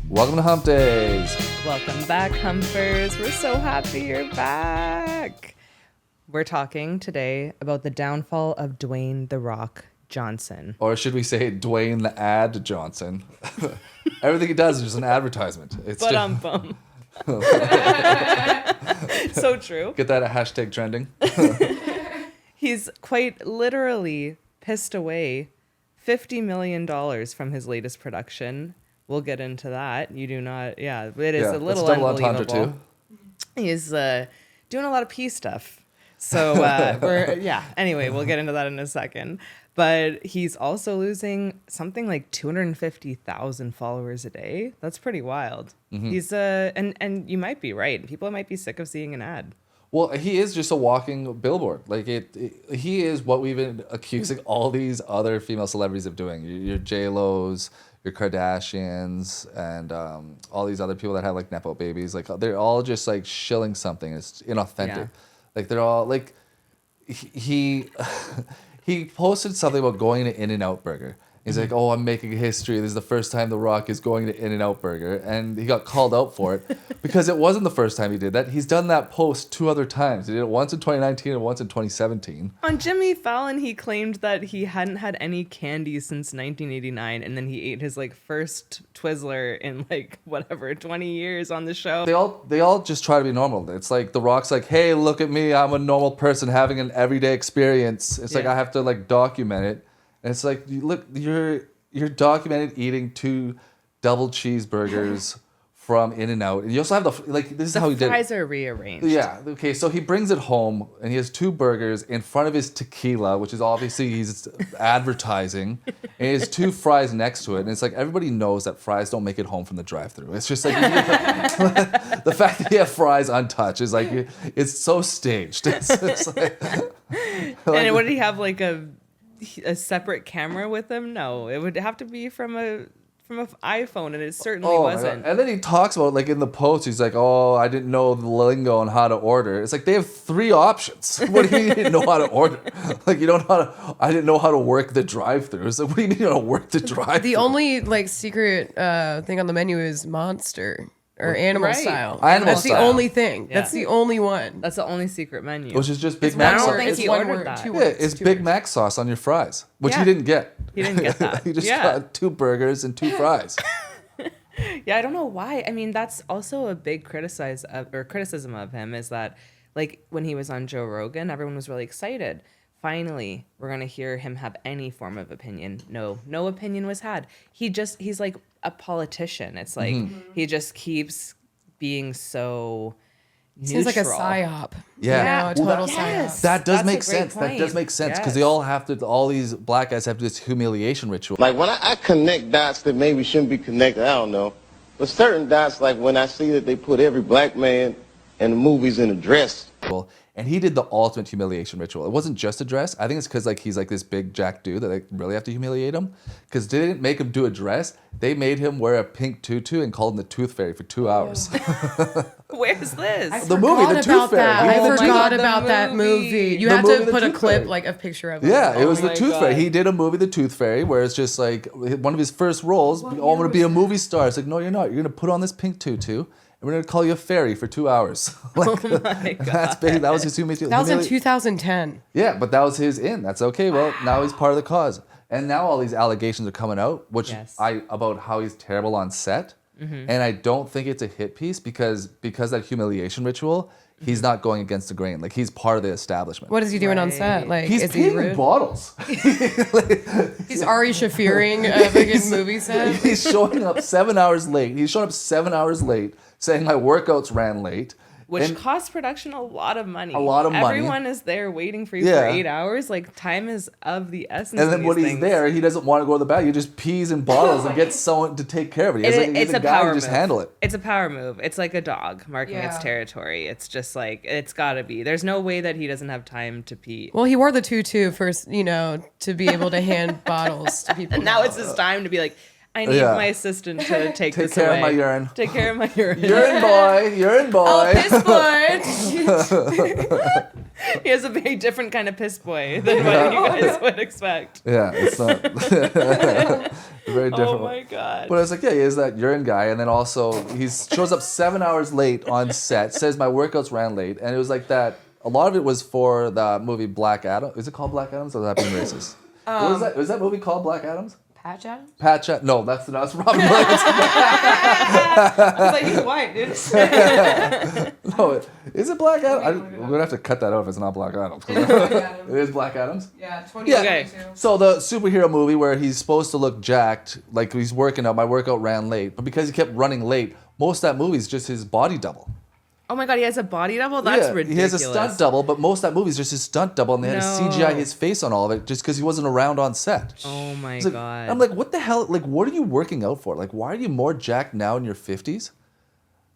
Welcome to Humpdays. Welcome back, Humpers. We're so happy you're back. We're talking today about the downfall of Dwayne "The Rock" Johnson. Or should we say Dwayne the Ad Johnson? Everything he does is just an advertisement. It's Bum. So true. Get that hashtag trending. He's quite literally pissed away $50 million from his latest production. We'll get into that. You do not, it is a little unbelievable. He's doing a lot of pee stuff. So, anyway, we'll get into that in a second. But he's also losing something like 250,000 followers a day. That's pretty wild. Mm-hmm. He's, and you might be right. People might be sick of seeing an ad. Well, he is just a walking billboard. Like he is what we've been accusing all these other female celebrities of doing. Your JLos, your Kardashians, and all these other people that have like nepo babies. Like they're all just like shilling something. It's inauthentic. Yeah. Like they're all like he posted something about going to In-N-Out Burger. He's like, oh, I'm making history. This is the first time The Rock is going to In-N-Out Burger. And he got called out for it because it wasn't the first time he did that. He's done that post 2 other times. He did it once in 2019 and once in 2017. On Jimmy Fallon, he claimed that he hadn't had any candy since 1989. And then he ate his like first Twizzler in like whatever, 20 years on the show. They all just try to be normal. It's like The Rock's like, hey, look at me. I'm a normal person having an everyday experience. It's like I have to like document it. And it's like, look, you're documented eating 2 double cheeseburgers from In-N-Out. And you also have this is how he did it. The fries are rearranged. Yeah, okay, so he brings it home, and he has 2 burgers in front of his tequila, which is obviously he's advertising, and he has 2 fries next to it. And it's like, everybody knows that fries don't make it home from the drive-thru. It's just like, the fact that you have fries untouched is like, it's so staged. It's like, and what did he have, like a separate camera with him? No, it would have to be from an iPhone, and it certainly wasn't. And then he talks about, like, in the post, he's like, oh, I didn't know the lingo on how to order. It's like, they have 3 options. What do you mean you didn't know how to order? Like, you don't know how to, I didn't know how to work the drive-thru. So what do you mean you don't know how to work the drive-thru? The only, like, secret thing on the menu is Monster. Or animal style. That's the only thing. Yeah. That's the only one. That's the only secret menu. Which is just Big Mac sauce. I don't think he ordered that. It's Big Mac sauce on your fries, which he didn't get. He didn't get that. He just got 2 burgers and 2 fries. Yeah, I don't know why. I mean, that's also a big criticism of him is that, like, when he was on Joe Rogan, everyone was really excited. Finally, we're going to hear him have any form of opinion. No opinion was had. He's like a politician. It's like he just keeps being so neutral. Seems like a psyop. Yeah. A total psyop. That does make sense. That does make sense because they all these black guys have this humiliation ritual. Like when I connect dots that maybe shouldn't be connected, I don't know. But certain dots, like when I see that they put every black man in the movies in a dress. And he did the ultimate humiliation ritual. It wasn't just a dress. I think it's because like he's like this big jack dude that they really have to humiliate him. Because they didn't make him do a dress. They made him wear a pink tutu and called him the Tooth Fairy for 2 hours. Where's this? The movie, the Tooth Fairy. I forgot about that movie. You have to put a clip, like a picture of it. Yeah, it was the Tooth Fairy. He did a movie, The Tooth Fairy, where it's just like one of his first roles. I want to be a movie star. It's like, no, you're not. You're going to put on this pink tutu. We're going to call you a fairy for 2 hours. Like, oh my God. That was his humiliation. That was in 2010. Yeah, but that was his in. That's okay. Well, now he's part of the cause. And now all these allegations are coming out, about how he's terrible on set. Mm-hmm. And I don't think it's a hit piece because that humiliation ritual, he's not going against the grain. Like, he's part of the establishment. What is he doing on set? Like, he's peeing in bottles. He's Ari Shafiring a fucking movie set. He's showing up 7 hours late. He's showing up 7 hours late, saying my workouts ran late. Which costs production a lot of money. Everyone is there waiting for you for 8 hours. Like, time is of the essence. And then when he's there, he doesn't want to go to the bathroom. He just pees in bottles and gets someone to take care of it. It's a power move. Just handle it. It's a power move. It's like a dog marking its territory. It's just like, it's got to be. There's no way that he doesn't have time to pee. Well, he wore the tutu first, to be able to hand bottles to people. And now it's his time to be like, I need my assistant to take this away. Take care of my urine. Take care of my urine. Urine boy. Oh, piss boy. He has a very different kind of piss boy than what you guys would expect. Yeah, it's not. very different. Oh my God. But I was like, yeah, he is that urine guy. And then also he shows up 7 hours late on set, says my workouts ran late. And it was like that. A lot of it was for the movie Black Adam. Is it called Black Adams or is that being racist? What was that? Was that movie called Black Adams? Patch Adams? Patch Adams? No, that's Robin Williams. I was like, he's white, dude. No, is it Black Adam? We're going to have to cut that out if it's not Black Adams. It is Black Adams? Yeah, 2022. Okay. So the superhero movie where he's supposed to look jacked, like he's working out, my workout ran late, but because he kept running late, most of that movie is just his body double. Oh my God, he has a body double? That's ridiculous. He has a stunt double, but most of that movie is just his stunt double, and they had to CGI his face on all of it just because he wasn't around on set. Oh my Like, God. I'm like, what the hell? Like, what are you working out for? Like, why are you more jacked now in your 50s?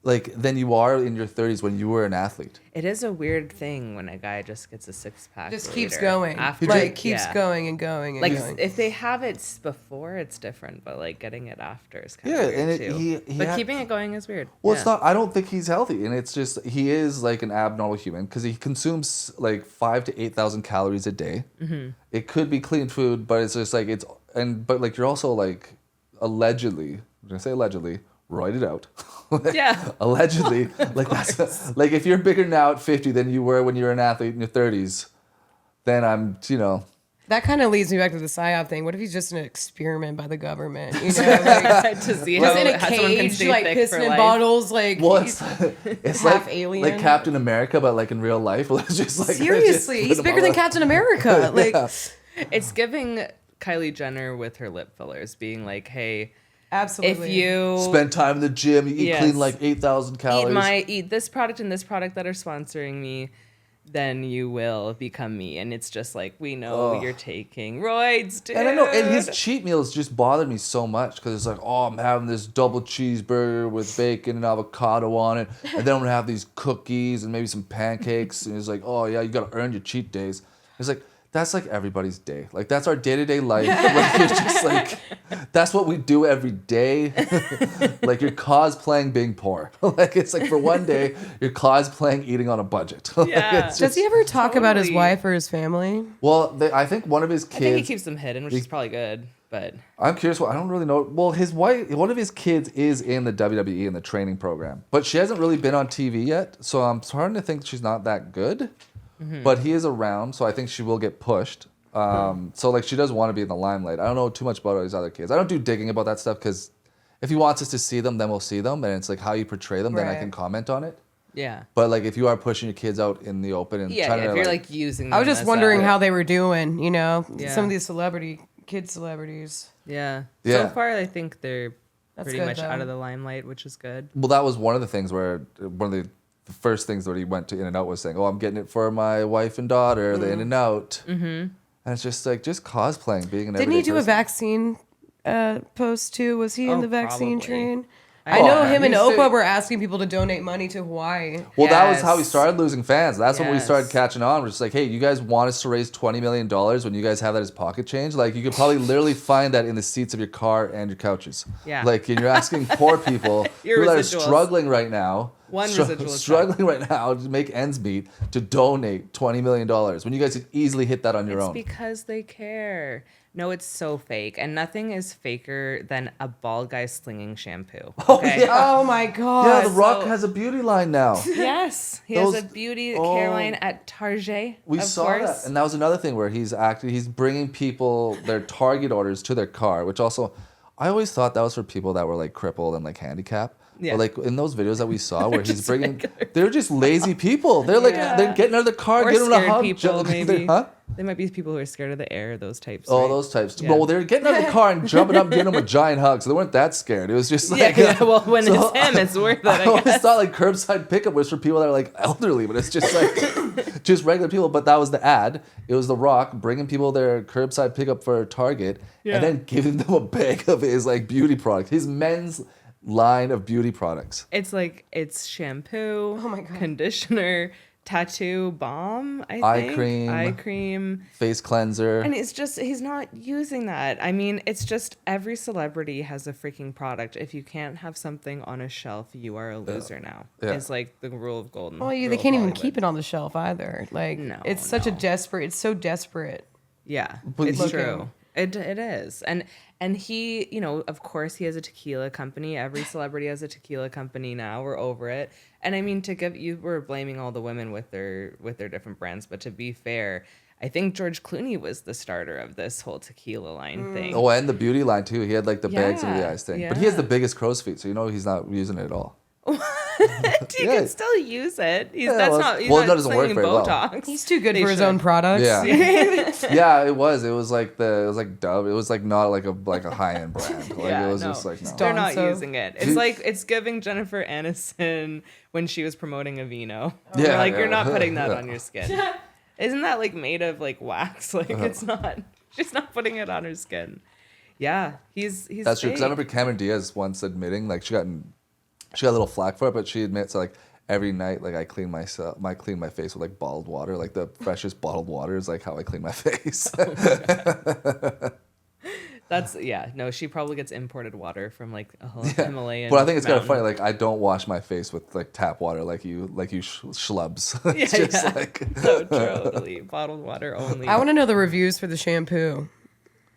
Like, than you are in your 30s when you were an athlete. It is a weird thing when a guy just gets a six-pack. Just later, keeps going. After, Like, keeps going and going and Like, going. if they have it before, it's different, but, like, getting it after is kind of Yeah, weird, and too. But keeping it going is weird. Well, it's not. I don't think he's healthy, and it's just he is like an abnormal human because he consumes like 5,000 to 8,000 calories a day. Mm-hmm. It could be clean food, but it's just like but like you're also like allegedly. I'm gonna say allegedly. Roided out. Yeah. Allegedly. Like that's like if you're bigger now at 50 than you were when you were an athlete in your 30s, then I'm, That kind of leads me back to the PSYOP thing. What if he's just an experiment by the government? You know, like, To see just how, in a how someone can cage, stay like thick pissing for in life. bottles, like well, he's it's half like alien. like Captain America, but like in real life. It's just like seriously, he's bigger than Captain America. Like, It's giving Kylie Jenner with her lip fillers being like, hey, absolutely. if you spend time in the gym, you eat Yes. clean like 8,000 calories. eat this product and this product that are sponsoring me, then you will become me. And it's just like, we know you're taking roids, dude. And I know, and his cheat meals just bothered me so much because it's like, oh, I'm having this double cheeseburger with bacon and avocado on it, and then I'm gonna have these cookies and maybe some pancakes. And he's like, oh yeah, you gotta earn your cheat days. It's like that's like everybody's day. Like that's our day-to-day life. Like it's just like that's what we do every day. Like you're cosplaying being poor. Like it's like for one day you're cosplaying eating on a budget. Like, Yeah. it's Does he ever talk about his Totally. wife or his family? Well, I think one of his I think he kids. keeps them hidden, which is probably good. But I'm curious. I don't really know. Well, his wife, one of his kids, is in the WWE in the training program, but she hasn't really been on TV yet. So I'm starting to think she's not that good. Mm-hmm. But he is around, so I think she will get pushed. So like she does want to be in the limelight. I don't know too much about his other kids. I don't do digging about that stuff because if he wants us to see them, then we'll see them, and it's like how you portray them. Then I Right. can comment on it. yeah. But like if you are pushing your kids out in the open and Yeah, trying if to you're like using them I was just as wondering a- how they were doing. You know, Yeah. some of these kid celebrities. Yeah. Yeah. So far, I think they're That's pretty good, much though. out of the limelight, which is good. well, that was one of the things where one of the first things that he went to In-N-Out was saying, "Oh, I'm getting it for my wife and daughter, the In-N-Out." Mm-hmm. And it's just like cosplaying, being an Didn't he everyday do a person. vaccine post too? Was he in Oh, the vaccine probably. train? I I know yeah. him and He's Oprah the- were asking people to donate money to Hawaii. Well, that was how he Yes. started losing fans. That's when we started Yes. catching on. We're just like, hey, you guys want us to raise $20 million when you guys have that as pocket change? Like, you could probably literally find that in the seats of your car and your couches. Yeah. Like, and you're asking poor people Your who are residuals. struggling right now, One residual check. struggling right now to make ends meet, to donate $20 million when you guys could easily hit that on your It's own. because they care. No, it's so fake. And nothing is faker than a bald guy slinging shampoo. Okay? yeah. Oh my god! Yeah, The Rock so- has a beauty line now. Yes. He Those- has a beauty oh. care line at Target. We of saw course. that, and that was another thing where he's bringing people their Target orders to their car, which also, I always thought that was for people that were like crippled and like handicapped. Yeah. But like in those videos that we saw where he's just bringing, regular they're just lazy people. They're like Yeah. they're getting out of the car, Or getting on a scared hug, people, maybe. Huh? They might be people who are scared of the air, those types. Oh, right? those types. Yeah. Well, they're getting out of the car and jumping up, giving them a giant hug, so they weren't that scared. It was just like, Yeah, well, when so it's him, it's worth it, I I always guess. thought like curbside pickup was for people that are like elderly, but it's just like just regular people. But that was the ad. It was The Rock bringing people their curbside pickup for Target, Yeah. and then giving them a bag of his like beauty product, his men's line of beauty products. It's shampoo, Oh my God. conditioner, tattoo balm, I Eye think. cream. Eye cream. Face cleanser. And it's just, he's not using that. I mean, it's just every celebrity has a freaking product. If you can't have something on a shelf, you are a loser now. Yeah. It's like the rule of golden. Well, they rule of can't even Hollywood. keep it on the shelf either. Like, No, it's such a no. desperate. It's so desperate. Yeah, But it's he- true. It is. And he, you know, of course he has a tequila company. Every celebrity has a tequila company now. We're over it. And I mean, we're blaming all the women with their different brands, but to be fair, I think George Clooney was the starter of this whole tequila line thing. Oh, and the beauty line too. He had like the bags over the eyes thing. But he has the biggest crow's feet, so you know he's not using it at all. You can still use it. He's that doesn't work very Botox. well. He's too good for his own products. Yeah, yeah. It was like Dove. It was like not like a high end brand. Like it was just like no. They're not using it. It's giving Jennifer Aniston when she was promoting Aveeno. Yeah, you're not putting that on your skin. Isn't that like made of like wax? Like it's not. She's not putting it on her skin. Yeah, he's. That's true. Because I remember Cameron Diaz once admitting like she got a little flack for it, but she admits like every night like I clean my face with like bottled water. Like the freshest bottled water is like how I clean my face. She probably gets imported water from like a Himalayan. But I think it's kind of funny. Like I don't wash my face with like tap water like you schlubs. It's just like so totally bottled water only. I want to know the reviews for the shampoo.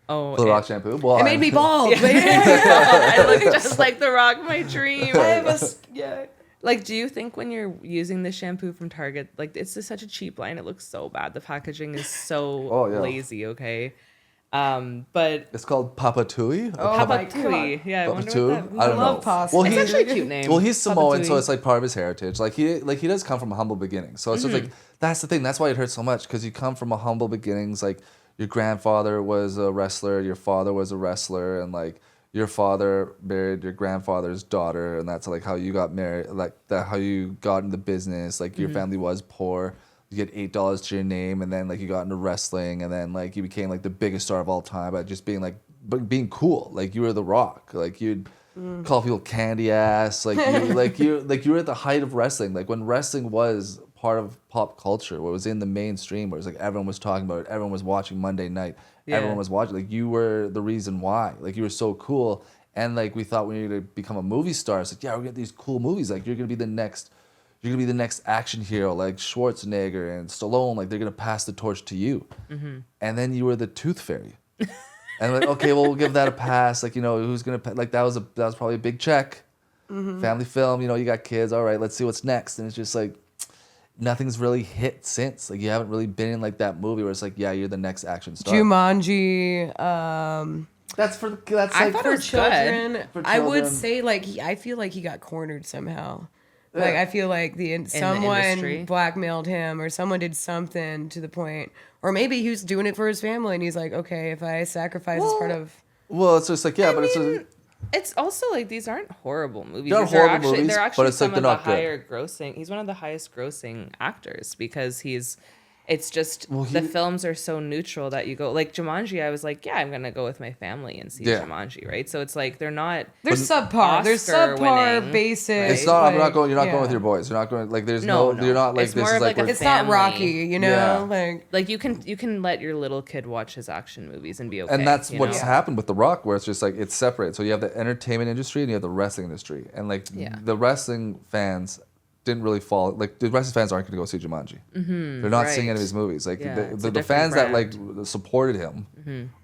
Oh, the Rock shampoo. Well, it made me bald. I look just like the Rock, my dream. Like, do you think when you're using the shampoo from Target, like it's just such a cheap line? It looks so bad. The packaging is so lazy. Okay. But it's called Papatui. Papatui. Yeah, Papatui. I don't love know. pasta. Well, it's actually a cute name. Well, he's Samoan, Papatui. so it's like part of his heritage. Like he does come from a humble beginning. So it's just like that's the thing. That's why it hurts so much because you come from a humble beginnings. Like your grandfather was a wrestler, your father was a wrestler, and like your father married your grandfather's daughter, and that's like how you got married. Like that, how you got into business. Like your family was poor. You get $8 to your name, and then like you got into wrestling, and then like you became like the biggest star of all time by just being being cool. Like you were the Rock. Like you'd call people candy ass. Like you were at the height of wrestling. Like when wrestling was part of pop culture, what was in the mainstream, where it's like everyone was talking about it, everyone was watching Monday night, everyone was watching. Like you were the reason why. Like you were so cool, and like we thought when you were gonna become a movie star, it's like we're gonna get these cool movies. Like you're gonna be the next action hero, like Schwarzenegger and Stallone. Like they're gonna pass the torch to you, and then you were the Tooth Fairy, and like okay, well we'll give that a pass. Like who's gonna like that was probably a big check, family film. You got kids. All right, let's see what's next. And it's just like nothing's really hit since. Like you haven't really been in like that movie where it's like you're the next action star. Jumanji. That's I like thought for children. For I would children. say I feel like he got cornered somehow. Like I feel like someone industry? blackmailed him, or someone did something to the point, or maybe he was doing it for his family, and he's like, okay, if I sacrifice as part of. Well, it's just like it's also like these aren't horrible movies. They're horrible movies, they're but actually it's some like of they're the not good. higher grossing. He's one of the highest grossing actors because it's just the films are so neutral that you go like Jumanji. I was like, I'm gonna go with my family and see Jumanji, right? So it's like they're subpar. They're subpar, winning, basic. It's not. Like, you're not going with your boys. You're not going like. There's no. You're not like it's this more is of like. like a it's not family. Rocky, Like you can let your little kid watch his action movies and be okay. And that's what's happened with The Rock, where it's just like it's separate. So you have the entertainment industry and you have the wrestling industry, and like the wrestling fans didn't really fall. Like the wrestling fans aren't going to go see Jumanji. They're not seeing any of his movies. Like the fans that like supported him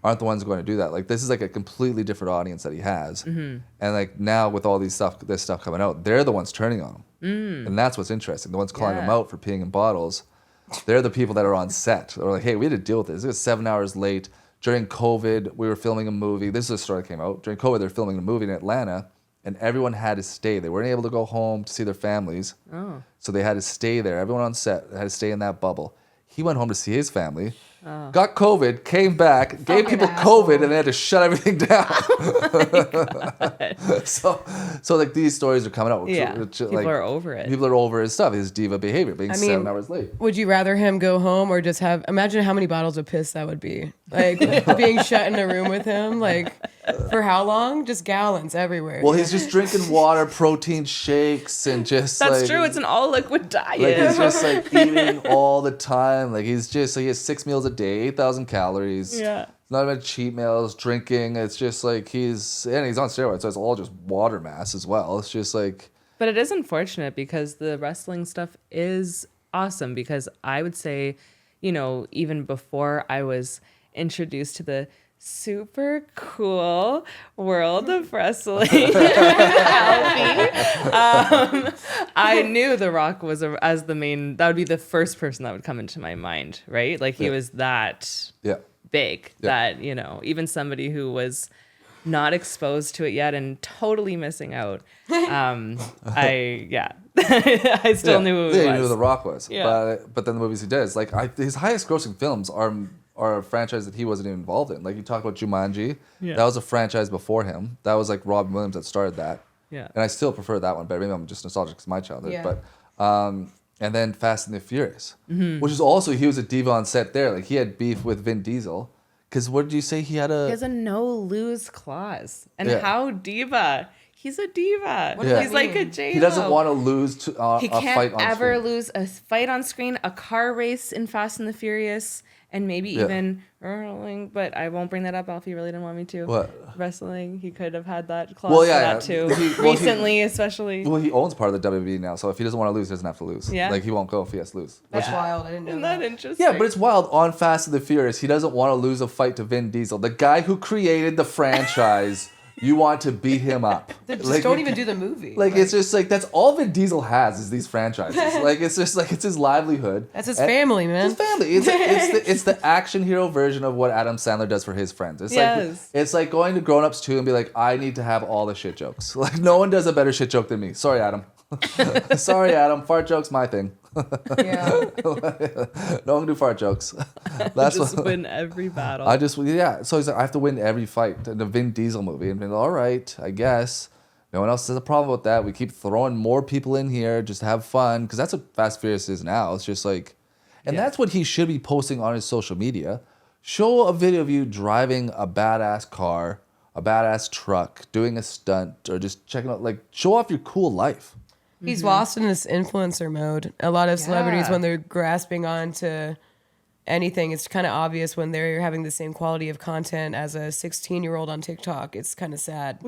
aren't the ones going to do that. Like this is like a completely different audience that he has, and like now with all this stuff coming out, they're the ones turning on him, and that's what's interesting. The ones calling him out for peeing in bottles, they're the people that are on set. Or like, hey, we had to deal with this. It was 7 hours late during COVID. We were filming a movie. This is a story that came out during COVID. They're filming a movie in Atlanta. And everyone had to stay. They weren't able to go home to see their families. So they had to stay there. Everyone on set had to stay in that bubble. He went home to see his family, got COVID, came back, gave people COVID, and they had to shut everything down. So like these stories are coming out. People are over it. People are over his stuff, his diva behavior, being 7 hours late. Would you rather him go home or just imagine how many bottles of piss that would be? Like being shut in a room with him, like for how long? Just gallons everywhere. Well, he's just drinking water, protein shakes, and just That's true. It's an all liquid diet. Like he's just like eating all the time. Like he has 6 meals a day, 8,000 calories. Yeah. It's not about cheat meals, drinking. It's just like he's on steroids, so it's all just water mass as well. It's just like. But it is unfortunate because the wrestling stuff is awesome because I would say, even before I was introduced to the super cool world of wrestling. Alfie. I knew The Rock was as the main. That would be the first person that would come into my mind, right? Like he was that big that even somebody who was not exposed to it yet and totally missing out. I still knew who it was. You knew who The Rock was. Yeah. But then the movies he does, like his highest grossing films are a franchise that he wasn't even involved in. Like you talk about Jumanji, that was a franchise before him. That was like Robin Williams that started that. Yeah. And I still prefer that one, but maybe I'm just nostalgic because my childhood. Yeah. But and then Fast and the Furious, which is also he was a diva on set there. Like he had beef with Vin Diesel. Because what did you say? He has a no-lose clause. And Yeah. how diva? He's a diva. What does that He's like a mean? JLo. He doesn't want to lose He a fight can't on ever screen. lose a fight on screen, a car race in Fast and the Furious, and maybe even wrestling. But I won't bring that up. Alfie really didn't want me to. What? Wrestling. He could have had that clause Well, for yeah, that yeah. too. Recently, especially. Well, he owns part of the WWE now, so if he doesn't want to lose, he doesn't have to lose. Yeah. Like he won't go if he has to lose. That's wild. I didn't know Isn't that. that interesting? Yeah, but it's wild. On Fast and the Furious, he doesn't want to lose a fight to Vin Diesel, the guy who created the franchise. You want to beat him up. Just don't even do the movie. Like it's just like that's all Vin Diesel has is these franchises. Like it's just like it's his livelihood. That's his family, man. His family. It's the action hero version of what Adam Sandler does for his friends. It's like going to Grown Ups 2 and be like, I need to have all the shit jokes. Like no one does a better shit joke than me. Sorry, Adam. Sorry, Adam. Fart joke's my thing. Yeah. No one can do fart jokes. That's just what, win every battle. So he's like, I have to win every fight in the Vin Diesel movie. And been all right, I guess. No one else has a problem with that. We keep throwing more people in here just to have fun because that's what Fast Furious is now. It's just like, and that's what he should be posting on his social media. Show a video of you driving a badass car, a badass truck, doing a stunt, or just checking out. Like, show off your cool life. He's lost in this influencer mode. A lot of celebrities, when they're grasping on to anything, it's kind of obvious when they're having the same quality of content as a 16-year-old on TikTok. It's kind of sad.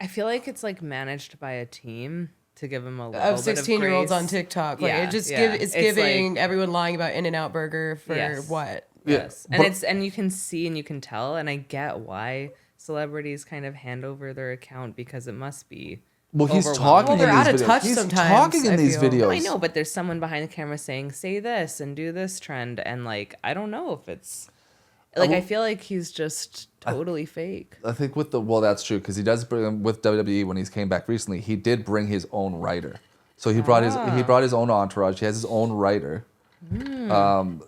I feel like it's like managed by a team to give him a little Of bit of 16-year-olds grace. on TikTok. Like, Yeah, it just yeah. it's It's giving like- everyone lying about In-N-Out Burger for Yes. what? Yes. Yeah, And you can see and you can tell, and I get why celebrities kind of hand over their account because it must be. Well, he's overwhelming. talking Well, they're in out these of videos. touch He's sometimes, talking in I these feel. videos. No, I know, but there's someone behind the camera saying, say this and do this trend. And like, I don't know if it's like, I feel like he's just totally fake. I think that's true because he does bring with WWE when he came back recently. He did bring his own writer, so he brought his own entourage. He has his own writer.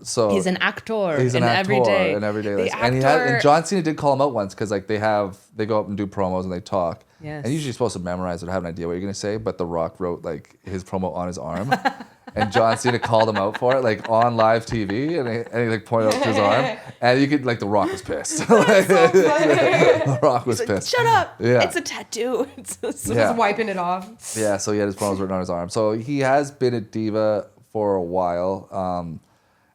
So He's an actor. He's an in actor everyday. in everyday The life. actor, And John Cena did call him out once because like they go up and do promos and they talk. Yes. And usually you're supposed to memorize or have an idea what you're gonna say, but The Rock wrote like his promo on his arm, and John Cena called him out for it like on live TV, and he like pointed out to his arm, and you could like The Rock was pissed. The Rock was pissed. Shut up. Yeah. It's a tattoo. Just wiping it off. Yeah, so he had his promos written on his arm. So he has been a diva for a while,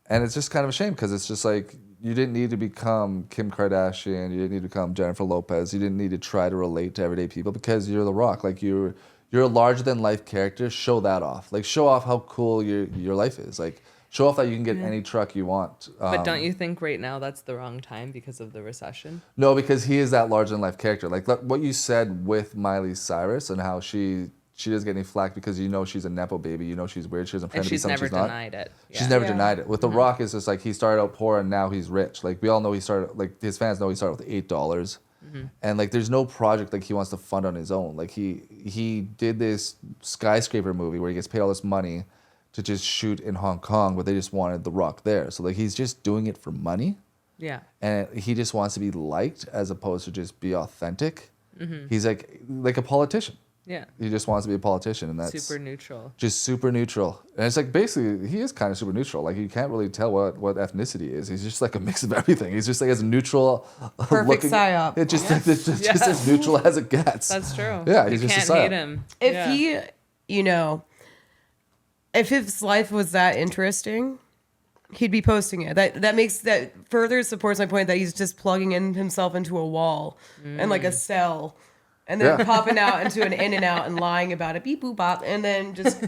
and it's just kind of a shame because it's just like you didn't need to become Kim Kardashian, you didn't need to become Jennifer Lopez, you didn't need to try to relate to everyday people because you're The Rock. Like you're a larger than life character. Show that off. Like show off how cool your life is. Like show off that you can get any truck you want. But don't you think right now that's the wrong time because of the recession? No, because he is that larger than life character. Like what you said with Miley Cyrus and how she doesn't get any flack because she's a nepo baby. She's weird. She doesn't pretend And to be she's something never she's not. denied it. She's never Yeah. denied it. With The Rock, it's just like he started out poor and now he's rich. Like we all know he started, like his fans know he started with $8. And like there's no project like he wants to fund on his own. Like he did this skyscraper movie where he gets paid all this money to just shoot in Hong Kong, but they just wanted The Rock there. So like he's just doing it for money. Yeah. And he just wants to be liked as opposed to just be authentic. He's like a politician. Yeah. He just wants to be a politician, and that's Super neutral. just super neutral. And it's like basically he is kind of super neutral. Like you can't really tell what ethnicity he is. He's just like a mix of everything. He's just like as neutral. Perfect psyop. It just just as neutral as it gets. That's true. Yeah, he's you just a can't hate psyop. him. If Yeah. he, if his life was that interesting, he'd be posting it. That further supports my point that he's just plugging in himself into a wall and like a cell And then popping out into an in and out and lying about it, beep boop bop, and then just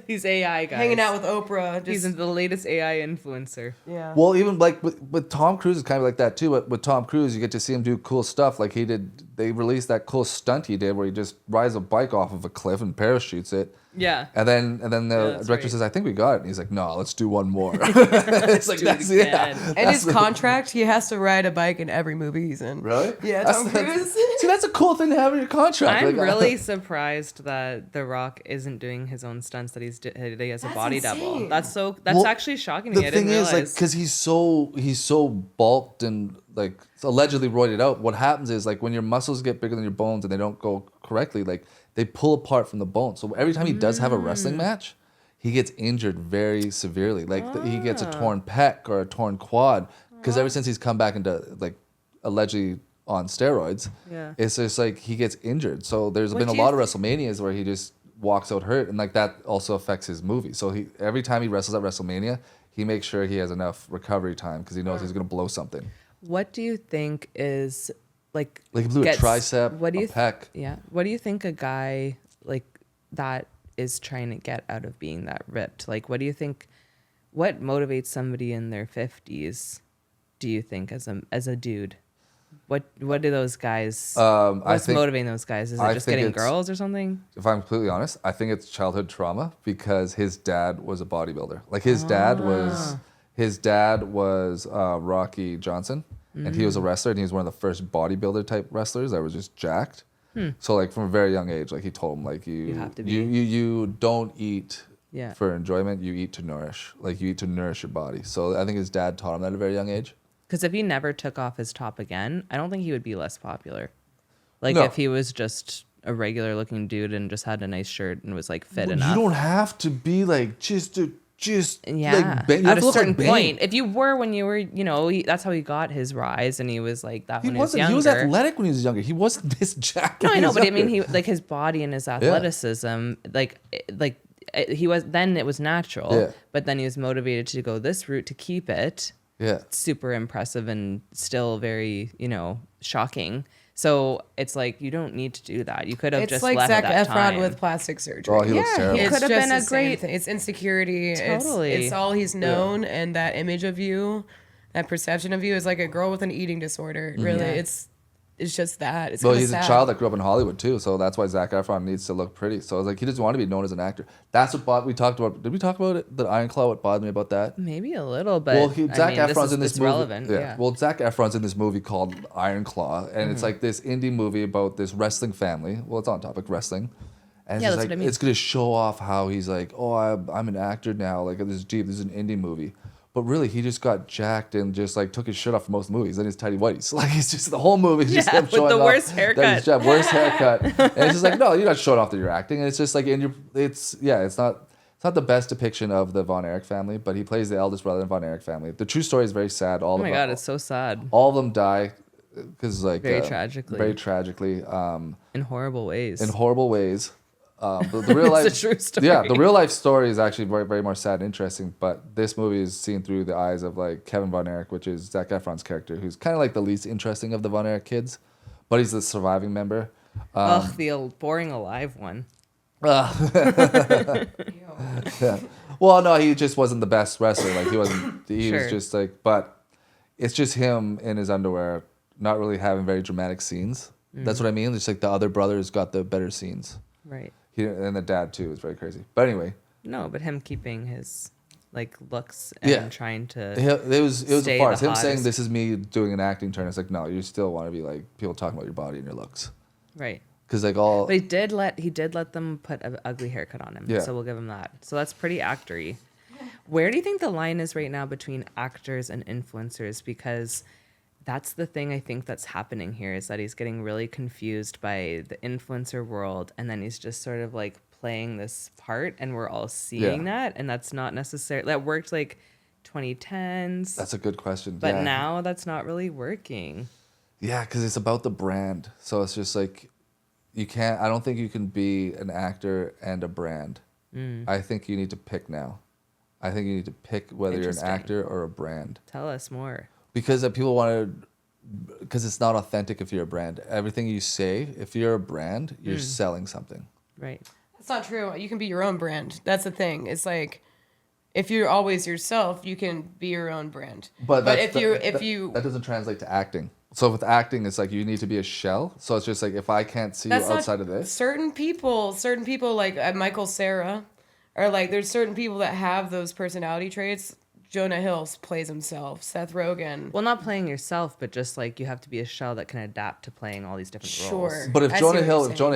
he's AI guy hanging out with Oprah. He's the latest AI influencer. Yeah. Well, even like with Tom Cruise is kind of like that too. But with Tom Cruise, you get to see him do cool stuff. Like they released that cool stunt he did where he just rides a bike off of a cliff and parachutes it. Yeah. And then the director says, "I think we got it." And he's like, "No, let's do one more." It's like that's And his contract, he has to ride a bike in every movie he's in. Really? Yeah, Tom Cruise. See, that's a cool thing to have in your contract. I'm really surprised that The Rock isn't doing his own stunts. That he has a body insane. double. That's actually shocking to me. The thing is, like, because he's so bulked and like allegedly roided out. What happens is like when your muscles get bigger than your bones and they don't go correctly, like they pull apart from the bone. So every time he does have a wrestling match, he gets injured very severely. Like he gets a torn pec or a torn quad because ever since he's come back into like allegedly on steroids, it's just like he gets injured. So there's been a lot of WrestleManias where he just walks out hurt, and like that also affects his movie. So he every time he wrestles at WrestleMania, he makes sure he has enough recovery time because he knows he's gonna blow something. What do you think is like he blew a tricep, a pec. Yeah. What do you think a guy like that is trying to get out of being that ripped? Like, what do you think? What motivates somebody in their 50s? Do you think as a dude? What do those guys? What's motivating those guys? Is it just getting girls or something? If I'm completely honest, I think it's childhood trauma because his dad was a bodybuilder. Like his dad was Rocky Johnson, and he was a wrestler, and he was one of the first bodybuilder type wrestlers that was just jacked. So like from a very young age, like he told him like you have to be. You don't eat for enjoyment. You eat to nourish. Like you eat to nourish your body. So I think his dad taught him that at a very young age. Because if he never took off his top again, I don't think he would be less popular. Like if he was just a regular looking dude and just had a nice shirt and was like fit enough. You don't have to be like just like at a certain point. If you were when you were, that's how he got his rise, and he was like that when he was younger. He was athletic when he was younger. He wasn't this jacked. No, I know, but I mean, he like his body and his athleticism, like he was. Then it was natural, but then he was motivated to go this route to keep it. Yeah. Super impressive and still very, shocking. So it's like you don't need to do that. You could have just left Zac that Efron time. with plastic surgery. Oh, he looks terrible. He could have been a great thing. It's insecurity. Totally. It's all he's known, and that image of you, that perception of you is like a girl with an eating disorder. Really, it's just that. It's he's a child that grew up in Hollywood too, so that's why Zac Efron needs to look pretty. So it's like he doesn't want to be known as an actor. That's what we talked about. Did we talk about it? The Iron Claw. What bothered me about that? Maybe a little, but Zac Efron's in this movie. Relevant. Yeah. Well, Zac Efron's in this movie called Iron Claw, and it's like this indie movie about this wrestling family. Well, it's on topic wrestling, and it's like it's gonna show off how he's like, oh, I'm an actor now. Like this is an indie movie. But really, he just got jacked and just like took his shit off for most movies and his tidy whities. Like it's just the whole movie is just him showing with the off worst haircut. Worst haircut. And it's just like, no, you're not showing off that you're acting. And it's just like it's not the best depiction of the Von Erich family, but he plays the eldest brother in the Von Erich family. The true story is very sad. Oh my God, it's so sad. All of them die because like very tragically. Very tragically. In horrible ways. The real life, it's a true story. Yeah, the real life story is actually very, very more sad and interesting. But this movie is seen through the eyes of like Kevin Von Erich, which is Zac Efron's character, who's kind of like the least interesting of the Von Erich kids, but he's the surviving member. The boring alive one. Yeah. Well, no, he just wasn't the best wrestler. Like he wasn't. He was just like, but it's just him in his underwear, not really having very dramatic scenes. That's what I mean. It's like the other brothers got the better scenes. Right. And the dad too is very crazy. But anyway. No, but him keeping his like looks and trying to. It was a farce. Him saying this is me doing an acting turn. It's like no, you still want to be like people talking about your body and your looks. Right. Because like all. But he did let them put an ugly haircut on him. Yeah. So we'll give him that. So that's pretty actory. Where do you think the line is right now between actors and influencers? Because that's the thing I think that's happening here is that he's getting really confused by the influencer world, and then he's just sort of like playing this part, and we're all seeing that, and that's not necessarily that worked like 2010s. That's a good question. But now that's not really working. Yeah, because it's about the brand, so it's just like you can't. I don't think you can be an actor and a brand. I think you need to pick now. I think you need to pick whether you're an actor or a brand. Tell us more. Because people want to because it's not authentic if you're a brand. Everything you say, if you're a brand, you're selling something. Right. That's not true. You can be your own brand. That's the thing. It's like, if you're always yourself, you can be your own brand. But if you that doesn't translate to acting. So with acting, it's like you need to be a shell. So it's just like if I can't see you outside of this. Certain people like Michael Cera, or like there's certain people that have those personality traits. Jonah Hill plays himself. Seth Rogen. Well, not playing yourself, but just like you have to be a shell that can adapt to playing all these different roles. Sure. But if Jonah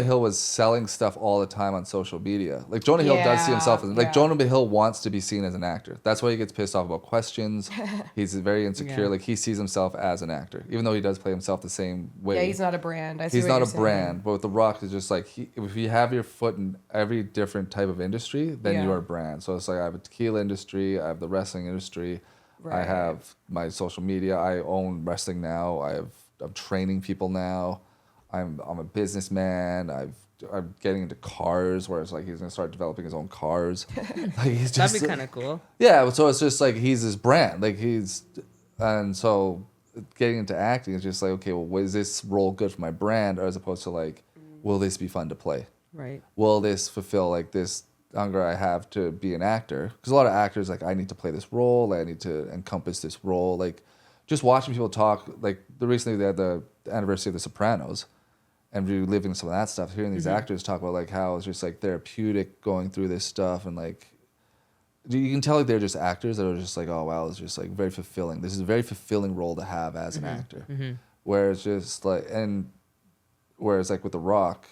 Hill was selling stuff all the time on social media, like Jonah Hill does see himself as like Jonah Hill wants to be seen as an actor. That's why he gets pissed off about questions. He's very insecure. Like he sees himself as an actor, even though he does play himself the same way. Yeah, he's not a brand. He's not a brand. But with The Rock, it's just like if you have your foot in every different type of industry, then you are a brand. So it's like I have a tequila industry, I have the wrestling industry. Right. I have my social media. I own wrestling now. I'm training people now. I'm a businessman. I'm getting into cars, where it's like he's gonna start developing his own cars. Like he's just, that'd be kind of cool. Yeah, so it's just like he's his brand. Like and so getting into acting is just like, okay, well, is this role good for my brand, or as opposed to like, will this be fun to play? Right. Will this fulfill like this hunger I have to be an actor? Because a lot of actors like, I need to play this role, I need to encompass this role. Like just watching people talk, like recently they had the anniversary of The Sopranos and reliving some of that stuff, hearing these actors talk about like how it's just like therapeutic going through this stuff, and like you can tell like they're just actors that are just like, oh wow, it's just like very fulfilling. This is a very fulfilling role to have as an actor. Whereas just like, and whereas like with The Rock,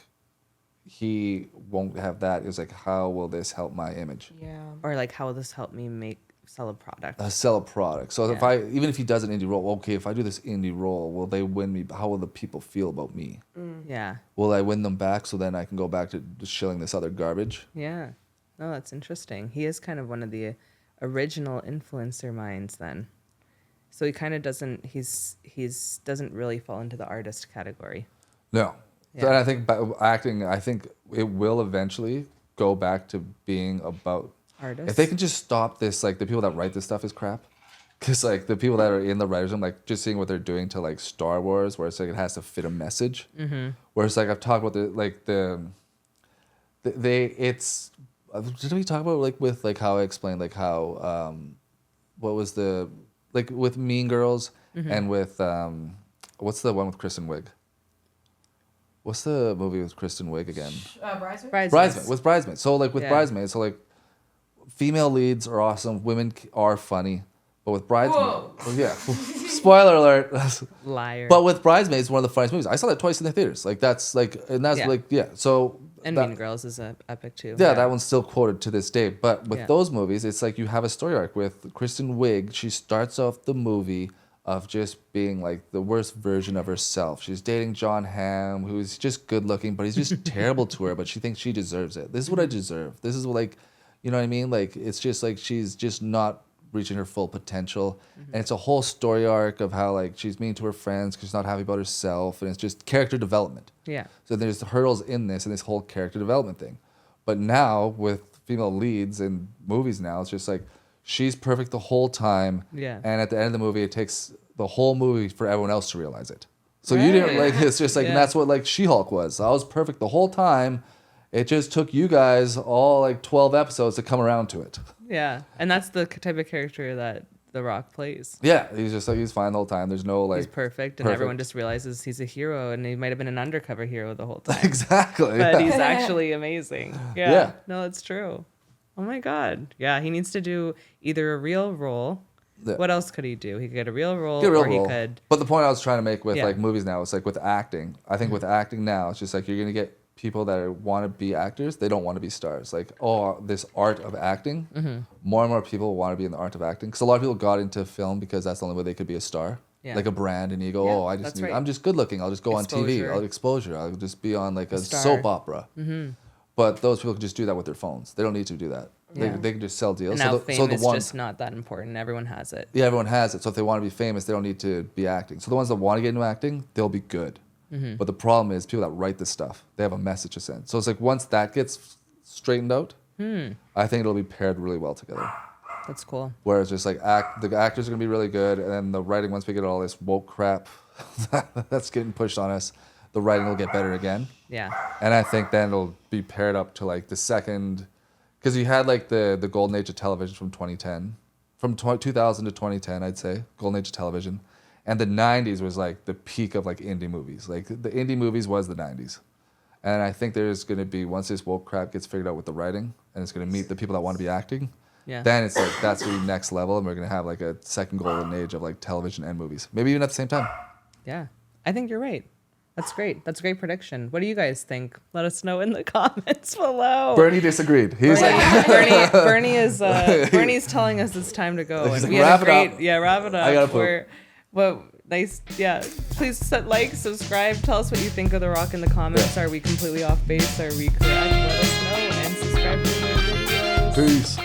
he won't have that. It's like, how will this help my image? Yeah. Or like, how will this help me sell a product? Sell a product. So if even if he does an indie role, okay, if I do this indie role, will they win me? How will the people feel about me? Yeah. Will I win them back so then I can go back to just shilling this other garbage? Yeah. No, that's interesting. He is kind of one of the original influencer minds then. So he kind of doesn't really fall into the artist category. No. Yeah. So, and I think by acting, I think it will eventually go back to being about artists. If they can just stop this, like the people that write this stuff is crap. Because like the people that are in the writers room, like just seeing what they're doing to like Star Wars, where it's like it has to fit a message. Where it's like I've talked about did we talk about like with like how I explained like how what was the like with Mean Girls and with what's the one with Kristen Wiig? What's the movie with Kristen Wiig again? Bridesmaids. With Bridesmaids. So like with Bridesmaids, so like female leads are awesome, women are funny, but with Bridesmaids, spoiler alert. Liar. But with Bridesmaids, one of the funniest movies. I saw that twice in the theaters. Like that's like, and that's so. And Mean Girls is epic too. Yeah, that one's still quoted to this day. But with those movies, it's like you have a story arc with Kristen Wiig. She starts off the movie of just being like the worst version of herself. She's dating John Hamm, who's just good looking, but he's just terrible to her, but she thinks she deserves it. This is what I deserve. This is what, like, you know what I mean? Like, it's just like she's just not reaching her full potential. And it's a whole story arc of how like she's mean to her friends because she's not happy about herself, and it's just character development. Yeah. So there's the hurdles in this and this whole character development thing. But now with female leads in movies now, it's just like she's perfect the whole time. Yeah. And at the end of the movie, it takes the whole movie for everyone else to realize it. So you didn't like, it's just like, and that's what like She-Hulk was. I was perfect the whole time. It just took you guys all like 12 episodes to come around to it. Yeah. And that's the type of character that The Rock plays. Yeah. He's just like, he's fine the whole time. There's no like. He's perfect. And everyone just realizes he's a hero, and he might have been an undercover hero the whole time. Exactly. But he's actually amazing. Yeah. No, it's true. Oh my God. Yeah. He needs to do either a real role. Yeah. What else could he do? He could get a real role, he could. But the point I was trying to make with like movies now is like with acting. I think with acting now, it's just like you're gonna get people that want to be actors. They don't want to be stars. Like, this art of acting. More and more people want to be in the art of acting because a lot of people got into film because that's the only way they could be a star. Yeah. Like a brand, and you go, I'm just good looking. I'll just go on TV. I'll exposure. I'll just be on like a soap opera. But those people can just do that with their phones. They don't need to do that. Yeah. They can just sell deals. And now fame is just not that important. Everyone has it. Yeah, everyone has it. So if they want to be famous, they don't need to be acting. So the ones that want to get into acting, they'll be good. But the problem is people that write this stuff, they have a message to send. So it's like once that gets straightened out, I think it'll be paired really well together. That's cool. Whereas just like the actors are gonna be really good, and then the writing, once we get all this woke crap that's getting pushed on us, the writing will get better again. Yeah. And I think then it'll be paired up to like the second, because you had like the golden age of television from 2010, from 2000 to 2010, I'd say, golden age of television. And the 90s was like the peak of like indie movies. Like the indie movies was the 90s. And I think there's going to be, once this woke crap gets figured out with the writing, and it's going to meet the people that want to be acting, then it's like, that's going to be next level, and we're going to have like a second golden age of like television and movies. Maybe even at the same time. Yeah. I think you're right. That's great. That's a great prediction. What do you guys think? Let us know in the comments below. Bernie disagreed. He's like, Bernie's telling us it's time to go. He's And like, we had wrap a great, it up. yeah, wrap it up. I gotta poop. Well, nice. Yeah. Please subscribe. Tell us what you think of The Rock in the comments. Are we completely off base? Are we correct? Let us know and subscribe to the videos. Peace.